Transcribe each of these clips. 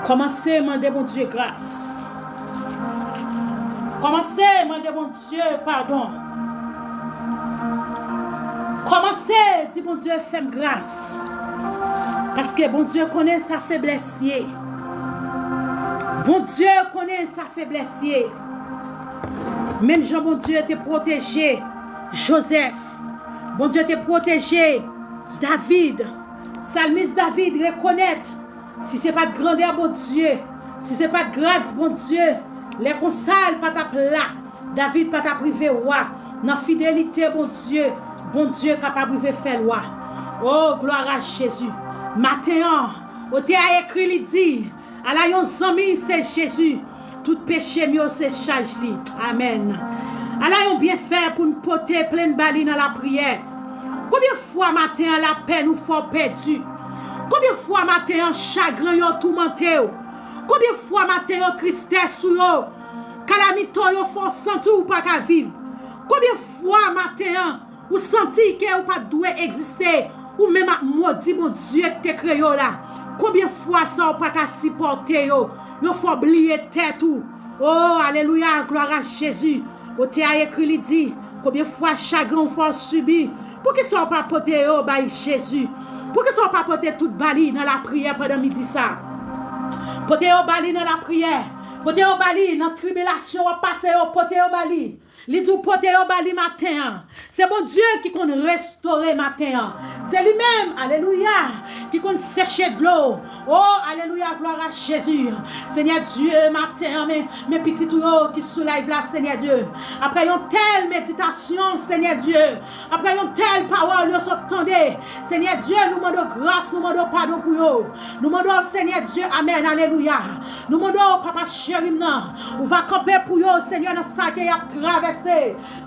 Commencez, mandez mon Dieu grâce. Commencez, mandez mon Dieu pardon. Commencez, dis mon Dieu, fais-moi grâce. Parce que bon Dieu connaît sa faiblesse. Bon Dieu connaît sa faiblesse. Même Jean, bon Dieu, t'a protégé Joseph. Bon Dieu t'a protégé David. Psalmiste David reconnaît. Si ce n'est pas de grandeur, bon Dieu. Si ce n'est pas de grâce, bon Dieu. Les consales pas ta plat. David pas ta privé roi. Dans fidélité, bon Dieu. Bon Dieu capable de faire loi. Oh, gloire à Jésus. Matin, au théâtre écrit, il dit, à la yon zami, c'est Jésus. Tout péché mieux, c'est charge li. Amen. À la yon bien fait pour nous porter plein de balles dans la prière. Combien de fois matin la peine nous faut perdu? Combien de fois matin chagrin yo tourmenté? Combien de fois matin yo tristesse ou yo? Calamité yo faut sentir ou pas qu'à vivre? Combien de fois matin ou senti que ou pas doué exister ou même maudit mon Dieu que te créé là? Combien de fois ça ou pas qu'à supporter yo? Yo faut oublier tête ou. Oh alléluia, gloire à Jésus. Au théâtre écrit il dit combien de fois chagrin faut subir? Pour que ça pas porter yo by Jésus? Pour que ça pas porter toute bali dans la prière pendant midi ça? Porter yo bali dans la prière. Porter yo bali dans tribulation passer yo porter yo bali. Li tout porter au bali matin. C'est bon Dieu qui compte restaurer matin. C'est lui-même, alléluia, qui compte sécher de l'eau. Oh, alléluia, gloire à Jésus. Seigneur Dieu, matin, mes petits tuyaux qui soulèvent la Seigneur Dieu. Après une telle méditation, Seigneur Dieu. Après une telle parole, nous s'entendez. Seigneur Dieu, nous demandons grâce, nous demandons pardon pour eux. Nous demandons, Seigneur Dieu, amen, alléluia. Nous demandons, papa chéri, on va camper pour eux, Seigneur, dans ça qui a traversé.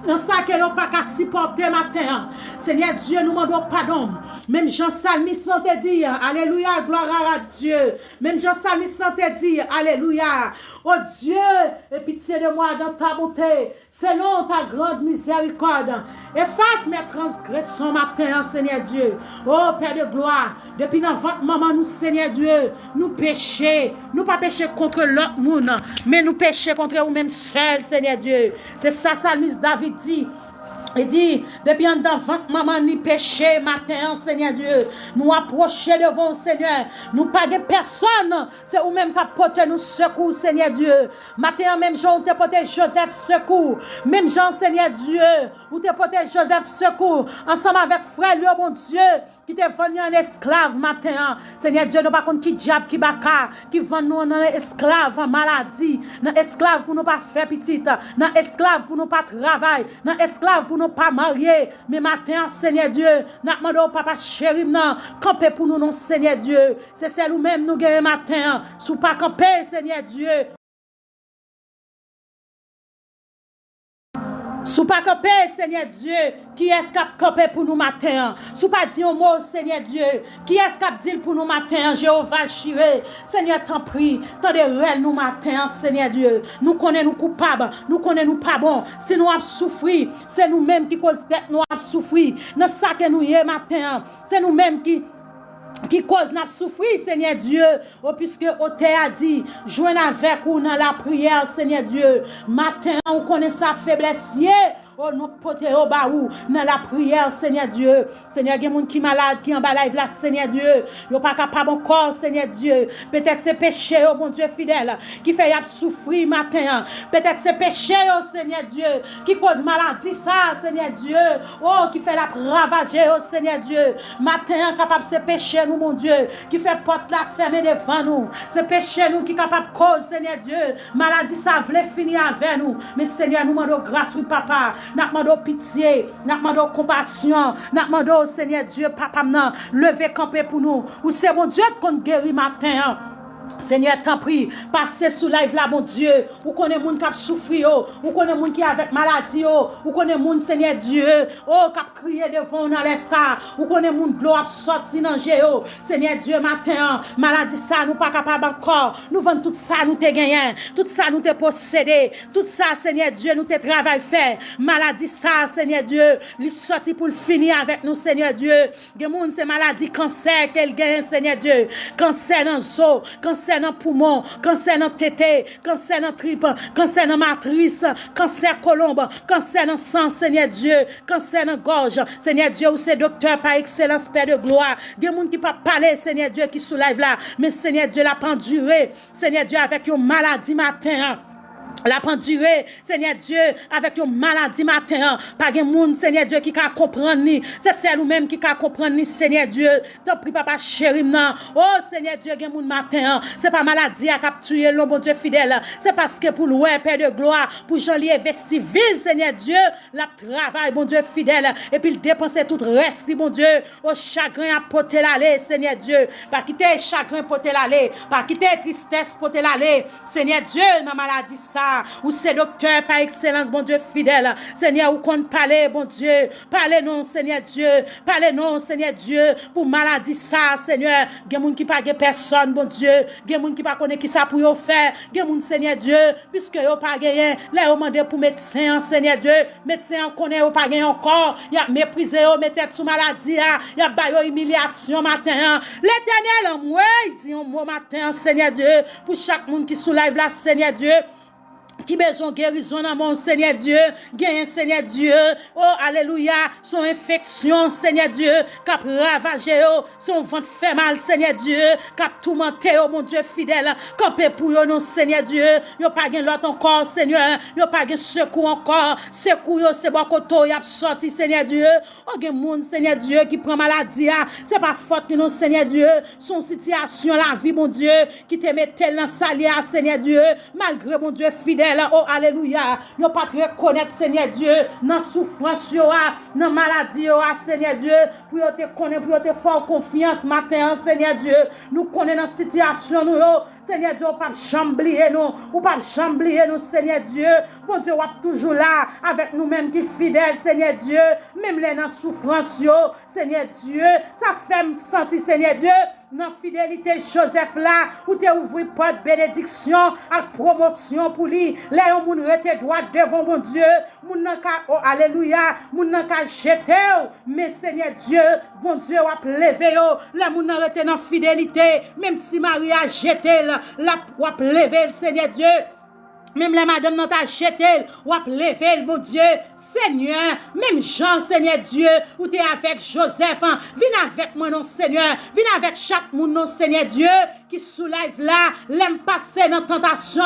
Dans ça que nous pas qu'à supporter matin. Seigneur Dieu, nous demandons pardon. Même Jean Salmiste te dit, alléluia, gloire à Dieu. Même Jean Salmiste te dit, alléluia. Oh Dieu, aie pitié de moi dans ta bonté, selon ta grande miséricorde. Efface mes transgressions matin, Seigneur Dieu. Oh Père de gloire, depuis notre maman, nous, Seigneur Dieu, nous péchons. Nous pas pécher contre l'autre monde, mais nous péchons contre nous-mêmes seuls, Seigneur Dieu. C'est ça, Psalmiste David dit. Il dit, depuis en avant, maman, ni péché, matin, Seigneur Dieu, nous approcher devant Seigneur, nous pas de personne, c'est vous-même qui apportez nous secours, Seigneur Dieu. Matin, même Jean, vous te porté Joseph secours, même Jean, Seigneur Dieu, vous te porté Joseph secours, ensemble avec frère, lui, bon Dieu, qui t'est venu en esclave, matin, Seigneur Dieu, nous pas contre qui diable, qui baka, qui vend nous en esclave, en maladie, dans esclave pour nous pas faire petite, dans esclave pour nous pas travailler, dans esclave pour nous pas mariés, mais matin, Seigneur Dieu, nous demandons papa chéri, camper pour nous, non, Seigneur Dieu. C'est celle nous-mêmes nous gagnons matin, sous pas camper, Seigneur Dieu. Sous pas camper, Seigneur Dieu, qui est-ce qui a campé pour nous matin? Sous pas dit un mot, Seigneur Dieu, qui est-ce qui a dit pour nous matin? Jéhovah Jireh, Seigneur, t'en prie, t'en de nous matin, Seigneur Dieu. Nous connaissons nous coupables, nous connaissons nous pas bon. Si nous avons souffert, c'est nous-mêmes qui cause d'être nous avons souffert. Dans ça que nous y est matin, c'est nous-mêmes qui cause n'a souffrir, Seigneur Dieu. Oh, puisque Oté a dit, joigne avec nous dans la prière, Seigneur Dieu. Matin, on connaît sa faiblesse. Oh, nous porter au baou dans la prière, Seigneur Dieu. Seigneur, il y a des gens qui sont malades, qui sont en bas là, Seigneur Dieu. Ils sont pas capables encore, Seigneur Dieu. Peut-être c'est péché, oh mon Dieu fidèle, qui fait souffrir matin. Peut-être c'est péché, oh Seigneur Dieu, qui cause maladie, ça, Seigneur Dieu. Oh, qui fait la ravager, oh Seigneur Dieu. Matin, capable c'est péché, nous, mon Dieu, qui fait porte la fermée devant nous. C'est péché, nous, qui capable cause, Seigneur Dieu. Maladie, ça voulait finir avec nous. Mais Seigneur, nous demandons grâce, oui, papa. Nous demandons pitié, nous demandons compassion, nous demandons, Seigneur Dieu, papa, levez camper pour nous. Ou c'est mon Dieu qu'on guérit matin. Seigneur, t'en prie, passez sous live là, mon Dieu. Ou connaît moun qui a souffri, ou connaît moun qui avec maladie, ou connaît moun, Seigneur Dieu, oh, qui a crié devant dans les ça, ou connaît moun de l'eau a sorti dans géo. Seigneur Dieu, matin, maladie ça, nous pas capable encore. Nous vendons tout ça, nous te gagnons, tout ça, nous te possédé, tout ça, Seigneur Dieu, nous te travail fait. Maladie ça, Seigneur Dieu, il sorti pour le finir avec nous, Seigneur Dieu. Des moun, c'est maladie, cancer qu'elle gagne, Seigneur Dieu. Cancer dans le cancer cancer dans poumon, cancer dans tété, cancer dans tripe, cancer dans matrice, cancer colombe, cancer dans sang, Seigneur Dieu, cancer dans gorge, Seigneur Dieu, ou c'est docteur par excellence, Père de gloire. Il y a des gens qui ne peuvent pas parler, Seigneur Dieu, qui soulève là, mais Seigneur Dieu l'a penduré, Seigneur Dieu, avec une maladie matin. La pendurée, Seigneur Dieu, avec une maladie matin, pas de monde, Seigneur Dieu, qui peut comprendre ni. C'est celle ou même qui peut comprendre ni, Seigneur Dieu. T'en prie, papa chéri, non. Oh, Seigneur Dieu, il y a monde matin. C'est pas maladie à capturer l'homme, bon Dieu fidèle. C'est parce que pour louer, Père de gloire, pour Jean-Lié Vestiville, Seigneur Dieu, la travail, bon Dieu fidèle. Et puis il dépenser tout reste, bon Dieu, au chagrin à porter l'aller, Seigneur Dieu. Pas quitter chagrin porter l'aller, pas quitter tristesse porter l'aller. Seigneur Dieu, dans maladie ça. Ou c'est docteur par excellence, bon Dieu fidèle. Seigneur, ou qu'on parler, bon Dieu. Parlez non, Seigneur Dieu. Parlez non, Seigneur Dieu. Pour maladie ça, Seigneur. Il y a des gens qui ne connaissent personne, bon Dieu. Il y a des gens qui ne connaissent qui ça pour faire. Il y a des gens, Seigneur Dieu, puisque ils n'ont pas gagné. Là, ils ont demandé pour médecin, Seigneur Dieu. Médecin, on connaît, ils n'ont pas gagné encore. Il y a méprisé, ils mettent tête sous maladie. Il y a baillé humiliation matin. L'Éternel, en moi, il dit un mot matin, Seigneur Dieu. Pour chaque monde qui soulève la, Seigneur Dieu. Qui besoin guérison dans mon Seigneur Dieu, gagne Seigneur Dieu, oh alléluia, son infection Seigneur Dieu, cap ravagé, son ventre fait mal Seigneur Dieu, cap tourmenté, oh mon Dieu fidèle, campé pour yo non Seigneur Dieu, yo pas gain l'autre encore Seigneur, yo pas gain secours encore, secours yo c'est bon côté y a sorti Seigneur Dieu, oh gain monde Seigneur Dieu qui prend maladie, c'est pas faute non Seigneur Dieu, son situation la vie mon Dieu qui te mettait dans salia Seigneur Dieu, malgré mon Dieu fidèle. Oh, alléluia. Yo pas reconnaître, Seigneur Dieu, dans souffrance, dans maladie, Seigneur Dieu, pour te connaître, pour te faire confiance matin, Seigneur Dieu. Nous connaissons dans situation, nous, Seigneur Dieu, ou pas chamblier nous, ou pas chamblier nous, Seigneur Dieu. Bon Dieu, ou toujours là, avec nous-mêmes qui fidèles, Seigneur Dieu, même les dans souffrance, Seigneur Dieu, ça fait me sentir, Seigneur Dieu, dans fidélité Joseph là, où tu ouvres porte bénédiction, avec promotion pour lui. Là, on moun rete droit devant mon Dieu, moun nan ka, oh alléluia, moun nan ka jeter, mais Seigneur Dieu, bon Dieu, ou ap lever, là, moun nan rete dans fidélité, même si Marie a jeté, la ou ap lever, Seigneur Dieu. Même la madame n'a pas jeté, ou a levé, mon Dieu, Seigneur, même Jean, Seigneur Dieu, ou t'es avec Joseph, viens avec moi, non, Seigneur, viens avec chaque monde, non, Seigneur Dieu, qui soulève là, l'aime passer dans tentation,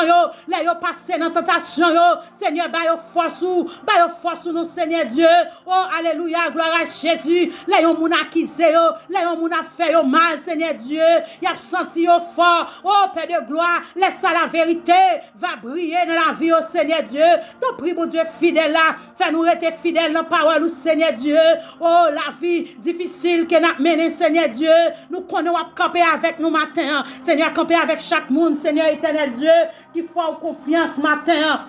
là, yo passer dans tentation, Seigneur, ba yo force, non, Seigneur Dieu, oh, alléluia, gloire à Jésus, là, yo moun accusé, là, yo moun a fait yo mal, Seigneur Dieu, y a senti yo fort, oh, Père de gloire, laisse ça la vérité, va briller dans la vie, oh Seigneur Dieu. Ton prie, mon Dieu, fidèle là. Fais-nous rester fidèles dans la parole, Seigneur Dieu. Oh, la vie difficile que nous avons menée, Seigneur Dieu. Nous connaissons à camper avec nous matin. Seigneur, camper avec chaque monde, Seigneur éternel Dieu, qui fait confiance matin.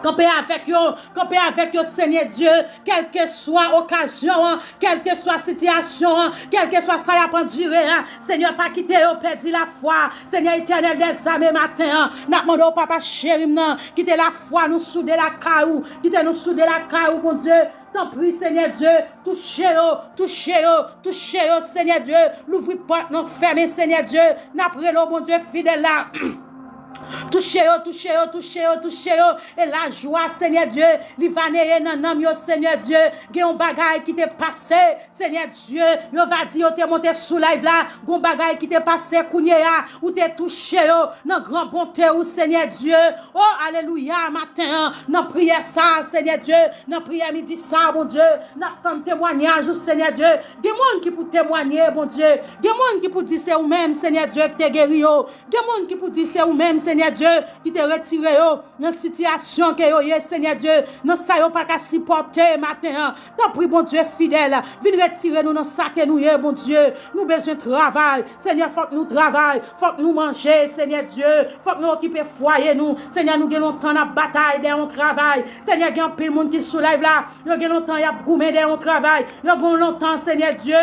Camper avec yo, Seigneur Dieu, quelle que soit occasion, quelle que soit situation, quelle que soit ça y a penduré, Seigneur, pas quitter yo, perdu la foi, Seigneur éternel des âmes matin, n'a demandé au papa chéri, quitter la foi, nous souder la caillou, quitter nous souder la caillou, mon Dieu. T'en prie, Seigneur Dieu, touchez-le, Seigneur Dieu, l'ouvre porte, non fermez, Seigneur Dieu, n'après le bon Dieu fidèle là. Touchez-le. Et la joie, Seigneur Dieu, li va neye nan nam yo, Seigneur Dieu. Gen un bagay qui t'est passé, Seigneur Dieu. Yo va di yo te monté sous live là. Gon bagay qui t'est passé, kounye ya. Ou te touché yo, nan grand bonté ou, Seigneur Dieu. Oh, alléluia, matin. Nan prière ça, Seigneur Dieu. Nan prière midi ça, mon Dieu. Nan tant témoignage, Seigneur Dieu. Gen moun qui pour témoigner, mon Dieu. Gen moun qui pour dire c'est ou même, Seigneur Dieu, que te guéri yo. Gen moun qui pour dire c'est ou même, Seigneur Dieu, qui te retiré dans la situation que yo est, Seigneur Dieu, dans ça yo pas qu'à supporter matin. T'en prie, bon Dieu fidèle, viens retirer nous dans ça que nous est, bon Dieu. Nous besoin de travail, Seigneur, faut que nous travaillons, faut que nous manger, Seigneur Dieu, faut que nous occuper foyer nous, Seigneur, nous gagnons longtemps dans bataille dans travail, Seigneur, il y a un peu de monde qui soulève là, nous gagnons longtemps y a goumé dans travail, nous gagnons longtemps, Seigneur Dieu.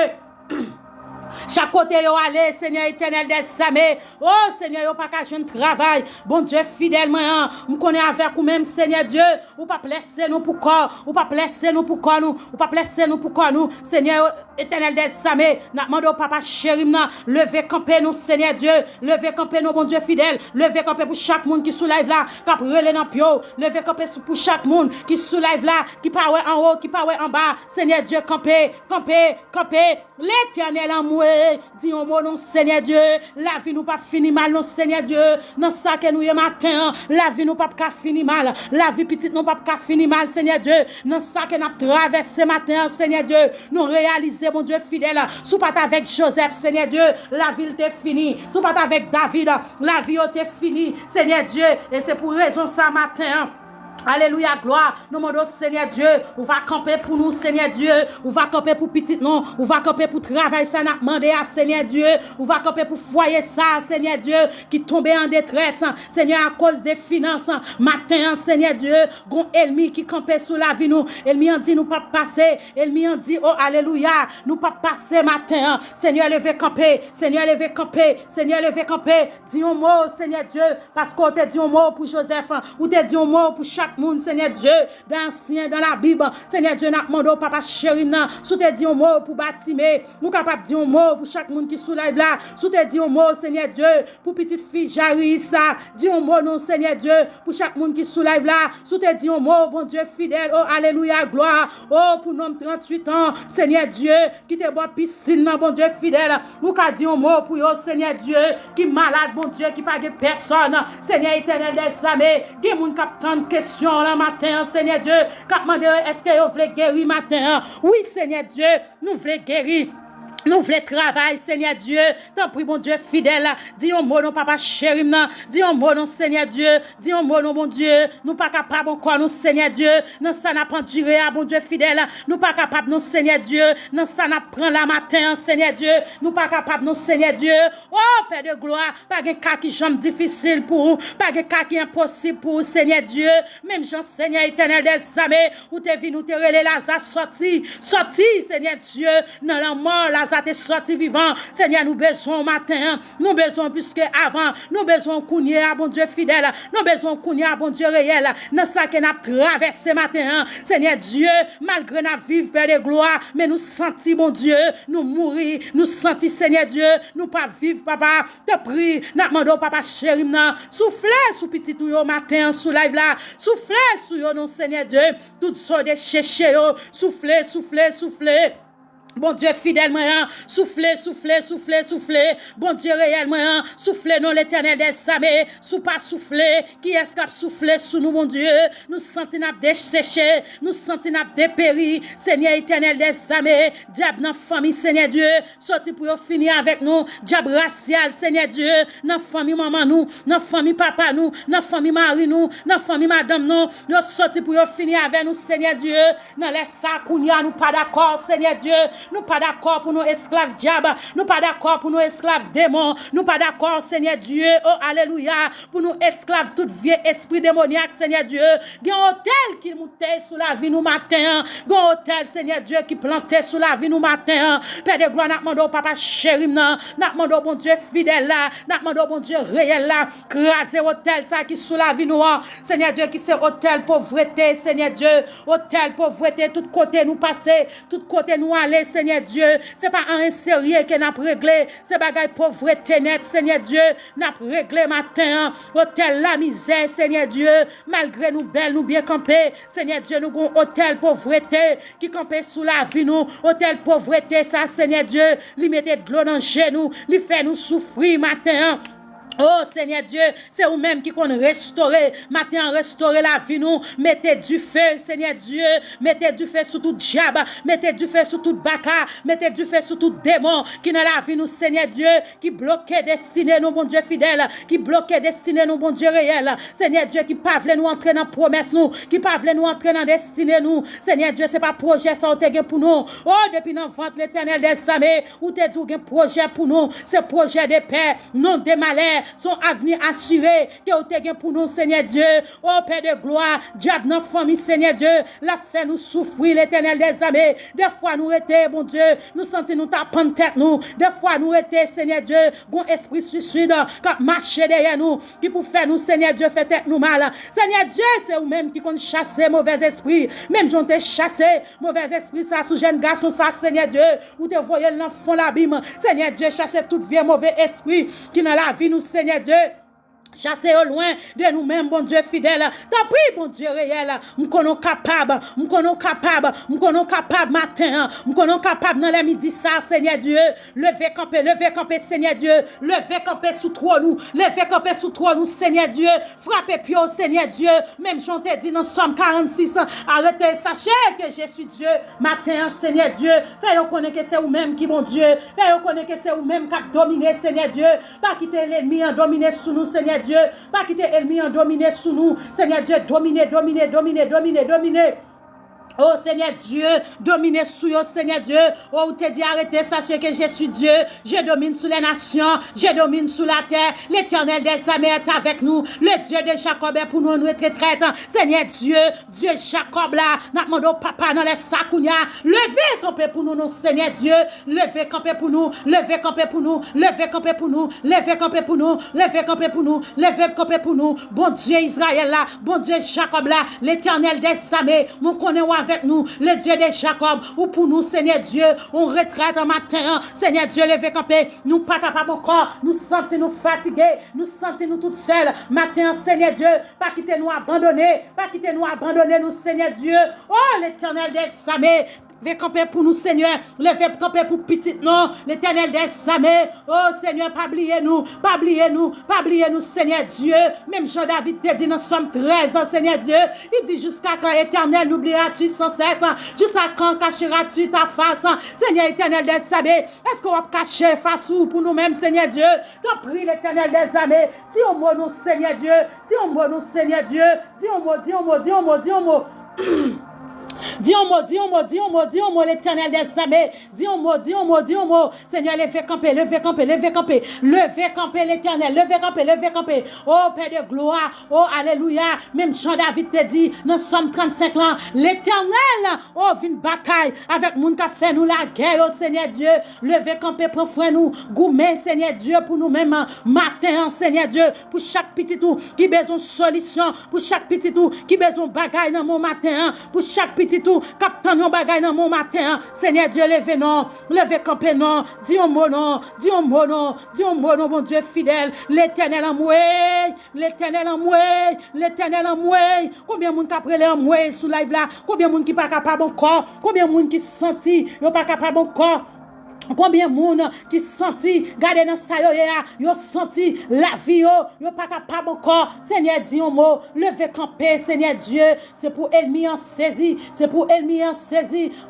Chaque côté yo aller, Seigneur éternel des armées. Oh Seigneur, yo pas qu'à jeune travail. Bon Dieu fidèlement, nous connaît avec vous même Seigneur Dieu, ou pas placer nous pour corps, ou pas placer nous pour corps nous, ou pas placer nous pour corps nous. Seigneur éternel des armées, n'a demandé au papa chéri nan, lever camper nous Seigneur Dieu, lever camper nous bon Dieu fidèle, lever camper pour chaque monde qui sous live là, qui relé dans pio, lever camper pour chaque monde qui sous live là, qui pas en haut, qui pas en bas. Seigneur Dieu camper, camper, camper. L'Éternel en moi, dis un mot non Seigneur Dieu, la vie nous pas fini mal non Seigneur Dieu, dans ça que nous y matin, la vie nous pas fini mal, la vie petite nous pas fini mal Seigneur Dieu, dans ça que nous traversé matin Seigneur Dieu, nous réaliser mon Dieu fidèle, sous pas avec Joseph Seigneur Dieu, la vie était finie, sous pas avec David, la vie était finie Seigneur Dieu, et c'est pour raison ça matin. Alléluia, gloire. Nous demandons, Seigneur Dieu, on va camper pour nous, Seigneur Dieu. On va camper pour petit non. On va camper pour travail, ça n'a demandé à Seigneur Dieu. On va camper pour foyer ça, Seigneur Dieu, qui tombe en détresse, Seigneur, à cause des finances. Matin, Seigneur Dieu, gon ennemi qui campait sous la vie nous. Ennemi en dit, nous pas passer. Ennemi en dit, oh, alléluia, nous pas passer matin. Seigneur, levez camper. Seigneur, levez camper. Seigneur, levez camper. Dis un mot, Seigneur Dieu, parce qu'on te dit un mot pour Joseph, ou te dit un mot pour chaque monde, Seigneur Dieu, dans la Bible, Seigneur Dieu, n'a demandé au papa chéri, sous te dit un mot pour bâtiment, nous capable de dire un mot pour chaque monde qui sous live là, sous te dit un mot, Seigneur Dieu, pour petite fille Jarissa, dis un mot, non, Seigneur Dieu, pour chaque monde qui sous live là, sous te dit un mot, bon Dieu fidèle, oh, alléluia, gloire, oh, pour nous 38 ans, Seigneur Dieu, qui te boit piscine, bon Dieu fidèle, nous qu'a dit un mot pour yo, Seigneur Dieu, qui malade, bon Dieu, qui pas de personne, Seigneur éternel des armées, qui moun cap tant de questions le matin, Seigneur Dieu, quand demandé est-ce que vous voulez guérir matin? Oui, Seigneur Dieu, nous voulons guérir. Nous voulons travailler, Seigneur Dieu. Tant pis, bon Dieu fidèle. Dis un mot, non, papa chéri, non. Dis un mot, non, Seigneur Dieu. Dis un mot, non, bon Dieu. Nous pas capables encore, nous, Seigneur Dieu. Non, ça n'a pas duré, bon Dieu fidèle. Nous pas capables, nous, Seigneur Dieu. Non, ça n'a prend la matin, Seigneur Dieu. Nous pas capables, nous, Seigneur Dieu. Oh, Père de gloire. Pas de cas qui jambe difficile pour vous. Pas de cas qui impossible pour vous, Seigneur Dieu. Même Jean, Seigneur éternel des armées. Où t'es venu, te relais Lazare sorti. Sorti, Seigneur Dieu. Dans la mort, Lazare t'es sorti vivant. Seigneur, nous besoin matin. Nous besoin plus que avant. Nous besoin cougner à bon Dieu fidèle. Nous besoin cougner à bon Dieu réel. Dans ça que nous traversé matin. Seigneur Dieu, malgré nous vivre Père de gloire, mais nous senti bon Dieu, nous mourir, nous senti Seigneur Dieu, nous pas vivre papa. Te prie, nous demandons papa chéri, soufflez sous petit tout matin sous live là. Soufflez sous yo non Seigneur Dieu, toutes sortes de chercher yo. Soufflez, soufflez, soufflez. Bon Dieu fidèlement, soufflez, soufflez, soufflez, soufflez. Bon Dieu réellement, soufflez non l'éternel des armées. Sous pas souffler, qui est-ce qui a soufflé sous nous, mon Dieu? Nous sentons n'a desséché, nous sentons n'a dépéri. Seigneur éternel des armées, diable dans famille, Seigneur Dieu, sorti pour finir avec nous. Diable racial, Seigneur Dieu, dans famille maman nous, dans famille papa nous, dans famille mari nous, dans famille madame nous. Nous sorti pour finir avec nous, Seigneur Dieu. Dans les sacs, nous pas d'accord, Seigneur Dieu. Nous pas d'accord pour nos esclaves diables. Nous pas d'accord pour nos esclaves démons. Nous pas d'accord, Seigneur Dieu. Oh, alléluia. Pour nos esclaves, tout vieux esprit démoniaque, Seigneur Dieu. Il y a un hôtel qui montait sous la vie nous matin. Il y a un hôtel, Seigneur Dieu, qui plantait sous la vie nous matin. Père de gloire, nous demandons papa chéri, nous demandons bon Dieu fidèle là. Nous demandons bon Dieu réel là. Craser hôtel ça qui sous la vie nous. Seigneur Dieu, qui c'est hôtel pauvreté, Seigneur Dieu. Hôtel pauvreté, tout côté nous passer, tout côté nous aller, Seigneur Dieu, c'est pas un sérieux que n'a réglé, c'est bagaille pauvreté net, Seigneur Dieu, n'a réglé matin, hôtel la misère, Seigneur Dieu, malgré nous belles, nous bien campés, Seigneur Dieu, nous avons hôtel pauvreté qui campait sous la vie nous, hôtel pauvreté ça, Seigneur Dieu, lui mettez de l'eau dans le genou, lui fait nous souffrir matin. Oh Seigneur Dieu, c'est vous-même qui qu'on restaurer, matin restaurer la vie nous, mettez du feu Seigneur Dieu, mettez du feu sur tout diable, mettez du feu sur tout baka, mettez du feu sur tout démon qui dans la vie nous Seigneur Dieu, qui bloquait destinée nous bon Dieu fidèle, qui bloquait destinée nous bon Dieu réel, Seigneur Dieu qui pas veut nous entrer dans promesse nous, qui pas veut nous entrer dans destinée nous, Seigneur Dieu c'est pas projet ça ou te pour nous. Oh depuis dans ventre l'Éternel des armées, ou te dit un projet pour nous, c'est projet de paix, non de malheur. son avenir assuré, que vous te pour nous, Seigneur Dieu. Oh Père de gloire, diable dans famille, Seigneur Dieu, la fait nous souffrir, l'Éternel des armées. Des fois nous étions, bon Dieu, nous sentons nous tapant tête nous. Des fois nous étions, Seigneur Dieu, bon esprit suicide, qui marche derrière nous, qui pour faire nous, Seigneur Dieu, fait tête nous mal. Seigneur Dieu, c'est vous-même qui compte chasser mauvais esprit. Même j'en t'ai chassé, mauvais esprit, ça, sous jeune garçon, ça, Seigneur Dieu, ou te voyez l'enfant l'abîme. Seigneur Dieu, chassez tout vieux mauvais esprit qui dans la vie nous, Seigneur Dieu. Chassez au loin de nous-mêmes, bon Dieu fidèle. T'as pris, bon Dieu réel. Nous connaissons capable, nous connaissons capable matin. Nous connaissons capable dans la midi, ça, Seigneur Dieu. Levez camper, Seigneur Dieu. Levez camper sous toi, nous. Levez camper sous toi, nous, Seigneur Dieu. Frappez pio, Seigneur Dieu. Même j'en t'ai dit dans Somme 46. Arrêtez, sachez que je suis Dieu. Matin, Seigneur Dieu. Fais-vous connaître que c'est vous-même qui, bon Dieu. Fais-vous connaître que c'est vous-même qui a dominé, Seigneur Dieu. Pas quitter l'ennemi en dominer sous nous, Seigneur Dieu, pas quitter l'ennemi en dominer sous nous. Seigneur Dieu, dominer. Oh Seigneur Dieu, domine sous yo Seigneur Dieu. Oh, te dit arrêtez, sachez que je suis Dieu. Je domine sous les nations, je domine sous la terre. L'Éternel des armées est avec nous. Le Dieu de Jacob est pour nous, nous être traite. Seigneur Dieu, Dieu Jacob là, n'a demandé au papa dans les sakounia. Levez camper pour nous, Seigneur Dieu. Levez camper pour nous, levez camper pour nous, levez camper pour nous, levez camper pour nous, levez camper pour nous, levez camper pour nous. Bon Dieu Israël là, bon Dieu Jacob là, l'Éternel des armées, nous connaissons avec nous, le Dieu de Jacob, ou pour nous, Seigneur Dieu, on retraite en matin, Seigneur Dieu, levez camper, nous pas capables encore, nous sentons nous fatigués, nous sentons nous toutes seules, matin, Seigneur Dieu, pas quitter nous abandonner, nous, Seigneur Dieu, oh, l'Éternel des armées, levez camper pour nous, Seigneur. Levez camper pour petit non. L'Éternel des armées. Oh, Seigneur, pas oublier nous, Seigneur Dieu. Même Jean-David te dit, nous sommes 13 ans, Seigneur Dieu. Il dit, jusqu'à quand, Éternel, n'oublieras-tu sans cesse? Jusqu'à quand cacheras-tu ta face? Seigneur éternel des armées, est-ce qu'on va cacher face ou pour nous-mêmes, Seigneur Dieu? T'en prie, l'Éternel des armées. Dis au mot, nous, Seigneur Dieu. Dis au mot, nous, Seigneur Dieu. Dis au mot. Dis un mot, l'Éternel des armées. Dis un mot. Seigneur, levez camper, l'Éternel, levez camper. Oh, Père de gloire, oh, alléluia. Même Jean-David te dit, nous sommes 35 ans. L'Éternel, oh, une bataille avec moun qui fait nous la guerre, oh, Seigneur Dieu. Levez camper, pour frère nous, gourmet, Seigneur Dieu, pour nous-mêmes, matin, Seigneur Dieu, pour chaque petit tout qui besoin solution, pour chaque petit tout qui besoin bagaille dans mon matin, pour chaque petit tout, captain non bagaille dans mon matin, Seigneur Dieu, levez camper non, dis un mot non, bon Dieu fidèle, l'Éternel en moi, combien de monde qui a pris en moi sous live là, combien de monde qui pas capable encore, combien de monde qui senti, yo pas capable encore. Combien de monde qui senti, gardez dans ça, yo senti la vie, yo pas capable encore. Seigneur, dis un mot, levez camper, Seigneur Dieu, c'est pour ennemi en saisi,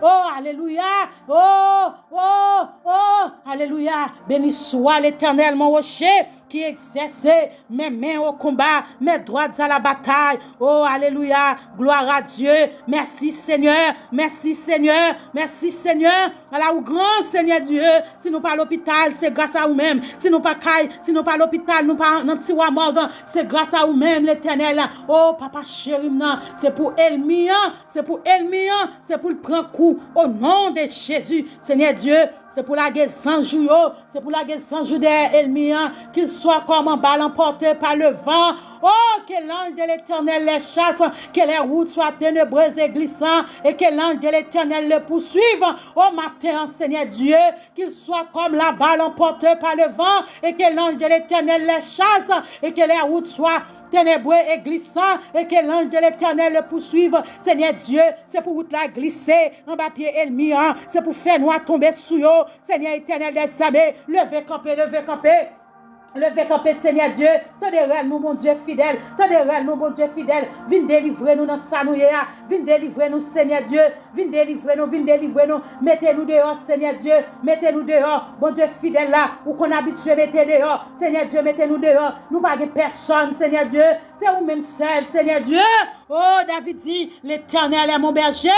Oh, alléluia, alléluia. Béni soit l'Éternel, mon rocher, qui exerce mes mains au combat, mes droites à la bataille. Oh, alléluia, gloire à Dieu. Merci Seigneur. Allah ou grand Seigneur Dieu, si nous pas à l'hôpital, c'est grâce à vous-même. Si nous pas à l'hôpital, nous pas dans tiwa morgue, c'est grâce à vous-même l'Éternel. Oh, papa chéri, c'est pour Elmi, c'est pour le prendre coup au nom de Jésus. Seigneur Dieu, c'est pour la guerre sans jour, d'Elmi, qu'il soit comme un ballon porté par le vent. Oh, que l'ange de l'Éternel les chasse, que les routes soient ténébreuses et glissantes, et que l'ange de l'Éternel les poursuive. Oh, matin, Seigneur Dieu, qu'il soit comme la balle emportée par le vent, et que l'ange de l'Éternel les chasse, et que les routes soient ténébreuses et glissantes, et que l'ange de l'Éternel les poursuive. Seigneur Dieu, c'est pour route la glisser en bas pied ennemi, c'est pour faire nous tomber sous eux. Seigneur éternel des armées, levez camper. Levez camper, Seigneur Dieu. Tendez nous, mon Dieu fidèle. Viens délivrer nous dans sa nouille. Viens délivrer nous, Seigneur Dieu. Viens délivrer nous. Mettez-nous dehors, Seigneur Dieu. Mettez-nous dehors. Bon Dieu fidèle là, où qu'on habitue, mettez dehors. Seigneur Dieu, mettez-nous dehors. Nous pas de personne, Seigneur Dieu, c'est vous-même seul, Seigneur Dieu. Oh, David dit, l'Éternel est mon berger,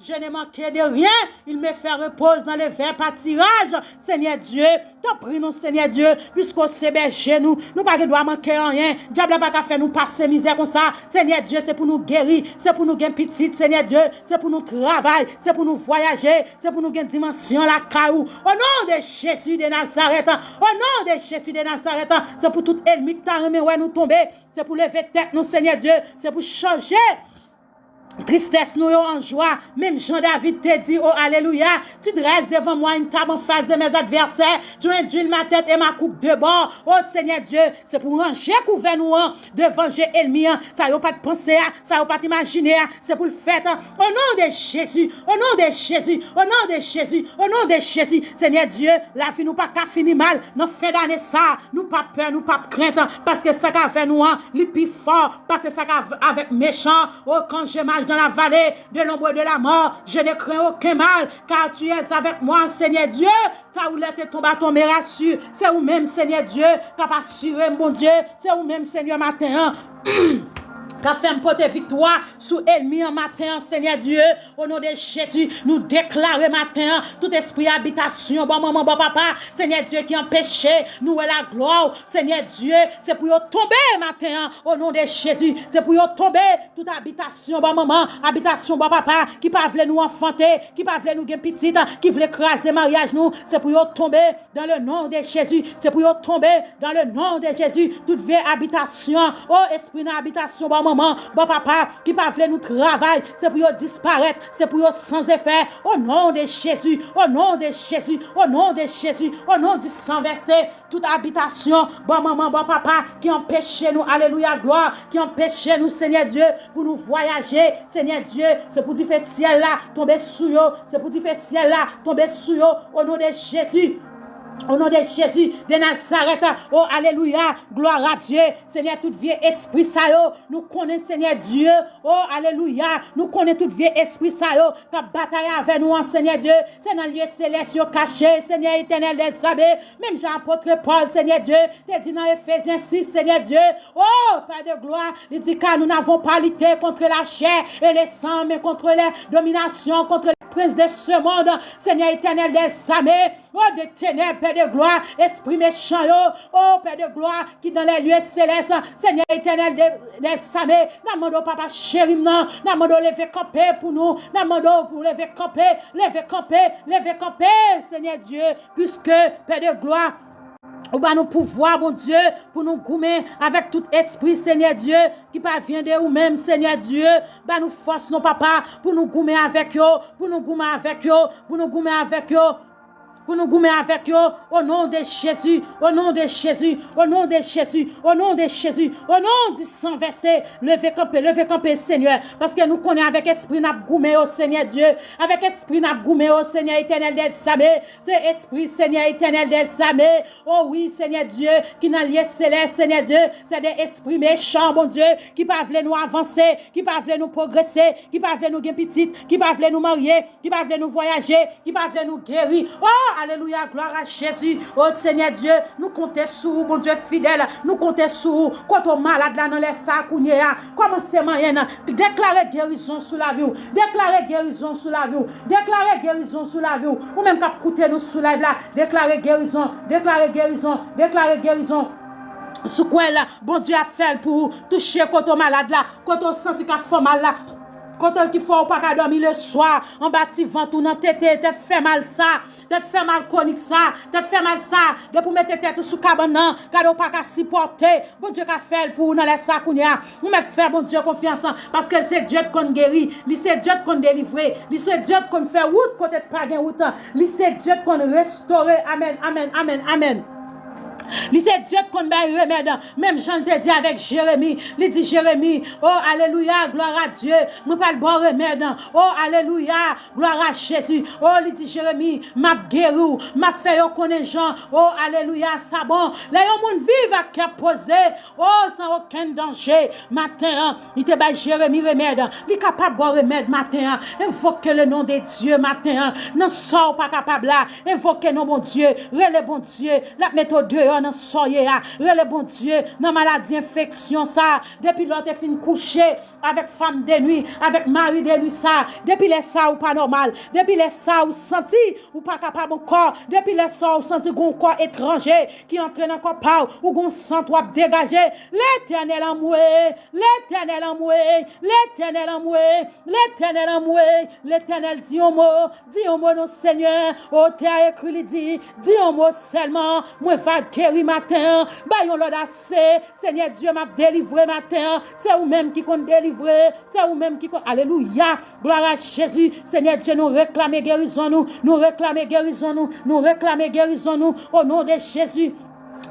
je n'ai manqué de rien, il me fait repose dans les verts pâtirages. Seigneur Dieu, t'en prie nous, Seigneur Dieu, puisqu'on s'est berger nous pas que doit manquer rien. Diable n'a pas faire nous passer misère comme ça. Seigneur Dieu, c'est pour nous guérir, c'est pour nous gagner petite, Seigneur Dieu, c'est pour nous travailler, c'est pour nous voyager, c'est pour nous gagner dimension la caillou. Au nom de Jésus de Nazareth, au nom de Jésus de Nazareth, c'est pour tout ennemi qui t'a remis ouais nous tomber, c'est pour lever tête nous, Seigneur Dieu, c'est pour changer tristesse nous en joie. Même Jean-David te dit, oh alléluia, tu dresses devant moi une table en face de mes adversaires, tu induis ma tête et ma coupe de bord. Oh Seigneur Dieu, c'est pour ranger couvert nous de venger ennemi. Ça n'a pas de penser, ça n'a pas d'imaginer, c'est pour le faire. Au nom de Jésus, au nom de Jésus, au nom de Jésus, au nom de Jésus, Seigneur Dieu, la vie nous pas qu'à finir mal, nous fait d'année ça, nous pas peur, nous pas crainte, parce que ça qu'a fait nous, les plus fort, parce que ça qu'a avec méchant, oh quand je marche dans la vallée de l'ombre de la mort, je ne crains aucun mal, car tu es avec moi, Seigneur Dieu. Ta houlette et ton bâton me rassure. C'est vous-même, Seigneur Dieu, qui a assuré, mon Dieu. C'est vous-même, Seigneur, matin. Qu'a fait un pote victoire sous ennemi en matin, Seigneur Dieu, au nom de Jésus, nous déclarons matin tout esprit habitation, bon maman, bon papa, Seigneur Dieu qui empêche nous la gloire, Seigneur Dieu, c'est pour tomber matin, au nom de Jésus, c'est pour tomber toute habitation, bon maman, habitation, bon papa, qui pas voulu nous enfanter, qui pas voulu nous gagner petite, qui voulait craser mariage nous, c'est pour tomber dans le nom de Jésus, c'est pour tomber dans le nom de Jésus, toute vieille habitation, oh esprit d'habitation, bon maman, bon papa, qui pas voulu nous travailler, c'est pour disparaître, c'est pour sans effet, au nom de Jésus, au nom de Jésus, au nom de Jésus, au nom du sang versé, toute habitation, bon maman, bon papa, qui empêche nous, alléluia, gloire, qui empêche nous, Seigneur Dieu, pour nous voyager, Seigneur Dieu, c'est pour dire faire ciel là, tomber sous eux, c'est pour dire faire ciel là, tomber sous eux, au nom de Jésus. Au nom de Jésus de Nazareth, oh alléluia, gloire à Dieu, Seigneur, tout vieux esprit ça yo, nous connaissons Seigneur Dieu, oh alléluia, nous connaissons tout vieux esprit ça yo, qui bataille avec nous, Seigneur Dieu, c'est dans le lieu céleste caché, Seigneur éternel des armées, même Jean-Apôtre Paul, Seigneur Dieu, te dit dans Éphésiens 6, Seigneur Dieu, oh Père de gloire, il dit car nous n'avons pas lutté contre la chair et le sang, mais contre les dominations, contre les princes de ce monde, Seigneur éternel des armées, oh des ténèbres, Père de gloire, esprit méchant, oh Père de gloire, qui dans les lieux célestes, Seigneur éternel des armées, n'amando papa chéri, non, n'amando lever camper pour nous, n'amando pour lever camper, Seigneur Dieu, puisque Père de gloire, ou bien nous pouvoir, mon Dieu, pour nous goumer avec tout esprit, Seigneur Dieu, qui parvient de nous-mêmes, Seigneur Dieu, ben nous force nos papas, pour nous goumer avec eux, pour nous goumer avec eux, pour nous goumer avec eux. Pour nous goumer avec eux, au nom de Jésus, au nom de Jésus, au nom de Jésus, au nom de Jésus, au nom du sang versé, levez camper, Seigneur, parce que nous connaissons avec esprit n'a goumé au Seigneur Dieu, avec esprit n'a goumé au Seigneur éternel des armées, c'est esprit Seigneur éternel des armées, oh oui Seigneur Dieu, qui n'a lié céleste, Seigneur Dieu, c'est des esprits méchants, mon Dieu, qui pas veulent nous avancer, qui pas veulent nous progresser, qui pas veulent nous gagner petite, qui pas veulent nous marier, qui pas veulent nous voyager, qui pas veulent nous guérir, oh alléluia, gloire à Jésus. Oh Seigneur Dieu, nous comptons sur vous, mon Dieu fidèle. Nous comptons sur vous. Quand on malade là dans les sacs, commencez moyen. Déclarez guérison sur la vie. Déclarez guérison sur la vie. Déclarez guérison sur la vie. Ou même quand écoutez nous sur la vie là, déclarez guérison. Déclarez guérison. Déclarez guérison. Ce quoi là, bon Dieu a fait pour toucher quand on malade là, quand on sent qu'il fait mal là. Quand il faut pas dormir le soir, en bâti vent tout dans tête, te fait mal ça, te fait mal chronique ça, te fait mal ça, de pour mettre tête sous cabane, car on pas qu'à supporter. Bon Dieu qu'a fait pour dans les sacs on met faire bon Dieu confiance parce que c'est Dieu qu'on guérit, c'est Dieu qu'on délivre, c'est Dieu qu'on fait route côté pas gain route, c'est Dieu qu'on restaure. Amen, amen, amen, amen. C'est Dieu qu'on baille remède. Même Jean te dit avec Jérémie. Il dit Jérémie, oh alléluia, gloire à Dieu. Nous pas le bon remède. Oh alléluia, gloire à Jésus. Oh il dit Jérémie, m'a guéri, m'a fait connaître Jean. Oh alléluia, ça bon. Là yon moun vive à cœur posé. Oh sans aucun danger. Matin, il te baille Jérémie remède. Il est capable de bon remède matin. Invoque le nom de Dieu matin. Non sort pas capable là. Invoque non bon Dieu. Relève bon Dieu. La méthode dehors. dans soye, le bon Dieu, dans maladie, infection, ça, depuis l'autre fin couché avec femme de nuit, avec mari de nuit, ça, depuis les ça ou pas normal, depuis les ça ou senti ou pas capable encore, depuis les ça ou senti un corps étranger qui entre dans corps pas ou gon sang toi dégager, l'Éternel en moi, l'Éternel en moi, l'Éternel en moi, l'Éternel en moi, l'Éternel dit un mot non Seigneur, au terre écrit dit un mot seulement, moi va guérir matin, bayon l'audace, Seigneur Dieu m'a délivré matin, c'est vous même qui compte délivrer, c'est vous même qui compte, alléluia, gloire à Jésus, Seigneur Dieu nous réclamer guérison nous réclamer guérison nous réclamer guérison au nom de Jésus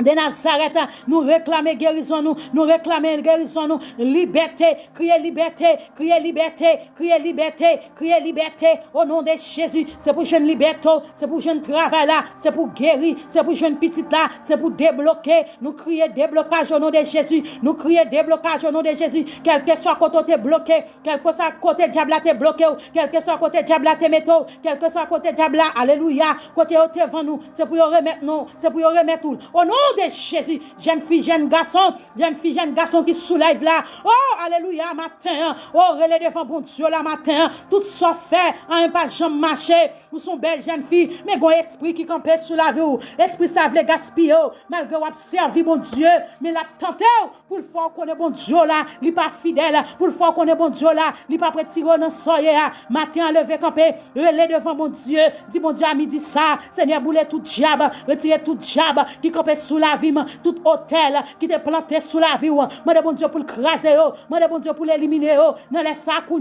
de Nazareth, nous réclamer guérison nous réclamer guérison nous, liberté, crier liberté, crier liberté, crier liberté, crier liberté au nom de Jésus. C'est pour jeune liberté, c'est pour jeune travail là, c'est pour guérir, c'est pour jeune petite là, c'est pour débloquer. Nous crier déblocage au nom de Jésus, nous crier déblocage au nom de Jésus. Quel que soit côté t'es bloqué, quel que soit côté diable t'es bloqué, quel que soit côté diable t'es métaux, quel que soit côté diable, alléluia, côté t'es devant nous, c'est pour remettre nous, c'est pour remettre tout. Au nom de Jésus, jeune fille, jeune garçon qui soulève là. Oh, alléluia, matin. Oh, relais devant bon Dieu là matin. Tout ça fait, un pas jamais marché. Ou sont belles jeunes filles, mais bon esprit qui campe sous la vie. Esprit ça veut gaspiller. Malgré ou servi bon Dieu, mais l'a tenté pour le faire qu'on est bon Dieu là, il pas fidèle. Pour le faire qu'on est bon Dieu là, il pas prêt tirer dans soye. Matin, levé camper, relais devant bon Dieu. Dis bon Dieu à midi ça. Seigneur, boule tout diable, retirez tout diable qui campe sous la vie. Tout hôtel qui te planté sous la vie, moi de bon Dieu pour le craser, moi de bon Dieu pour l'éliminer, dans les sacs au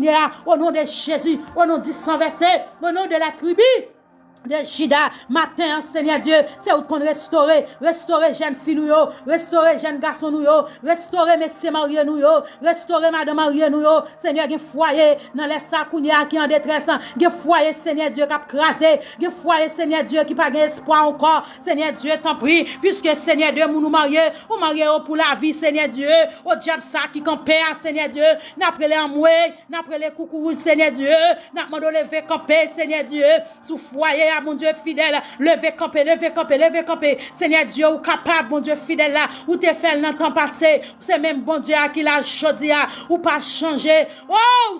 nom de Jésus, au nom du sang versé, au nom de la tribu de Juda, matin, Seigneur Dieu, c'est où qu'on restaurer jeune fille nous, restaurer jeune garçon nous, restaurer messieurs mariés nous, restaurer madame mariée nous, Seigneur, il foyer dans les sacs qui en détresse, il foyer, Seigneur Dieu, qui a crasé, il foyer, Seigneur Dieu, qui n'a pas espoir encore, Seigneur Dieu, t'en prie, puisque Seigneur Dieu, nous marier, ou marier pour la vie, Seigneur Dieu, au diable ça qui campait, Seigneur Dieu, n'après les amoués, n'après les coucous, Seigneur Dieu, n'a demandé lever camper, Seigneur Dieu, sous foyer, mon Dieu fidèle, levez camper, Seigneur Dieu, ou capable, mon Dieu fidèle là, ou te fait dans le temps passé, c'est même bon Dieu à qui l'a choisi, ou pas changer, oh,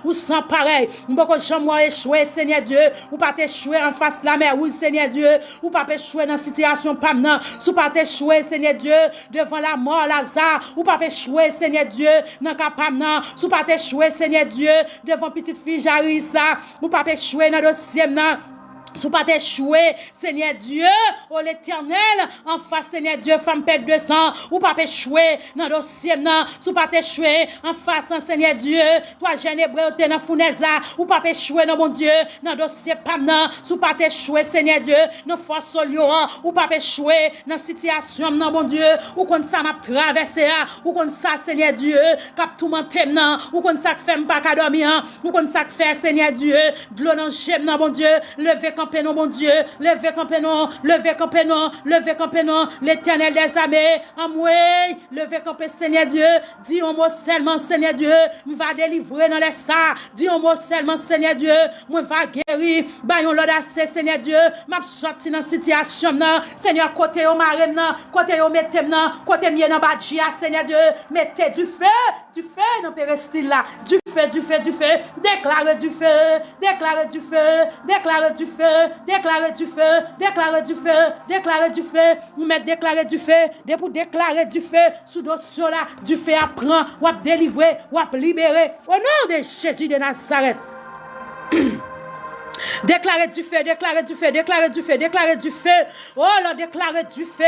ou sans pareil, beaucoup de gens m'ont échoué, Seigneur Dieu, ou pas t'échouer en face de la mer, oui, Seigneur Dieu, ou pas échouer dans la situation pas maintenant, ou pas t'échouer, Seigneur Dieu, devant la mort, Lazare, ou pas échouer, Seigneur Dieu, dans le cas pas maintenant, ou pas échouer, Seigneur Dieu, devant petite fille Jarissa, ou pas échouer dans le dossier maintenant, sous pas échouer, Seigneur Dieu, oh l'Éternel, en face, Seigneur Dieu, femme pète de sang, ou pas échouer dans le dossier, non, sous pas échouer, en face, Seigneur Dieu, toi, jeune hébreu, t'es dans fournaise, ou pas échouer, non, mon Dieu, dans le dossier, pas non, sous pas échouer, Seigneur Dieu, dans force au lion, ou pas échouer, dans situation, non, mon Dieu, ou qu'on ça m'a traversé, ou qu'on ça, Seigneur Dieu, cap tout monter, non, ou qu'on ça fait pas qu'à dormir, ou qu'on ça fait, Seigneur Dieu, de l'eau dans le non, mon Dieu, levez campé non, mon Dieu, levez campé non, l'Éternel des armées, en moi, levez campé, Seigneur Dieu, dis un mot seulement, Seigneur Dieu, me va délivrer dans les ça, dis un mot seulement, Seigneur Dieu, me va guérir, bayon l'audace, Seigneur Dieu, m'a sorti dans situation, Seigneur, côté au marem, côté au mettez, côté mieux dans badjia, Seigneur Dieu, mettez du feu dans Pérestyle là, du feu, déclarez du feu, vous mettez déclarer du feu, pour déclarer du feu, sous dossier là, du feu apprend, ou à délivrer, ou à libérer, au nom de Jésus de Nazareth. Déclarez du feu. Oh là, déclarez du feu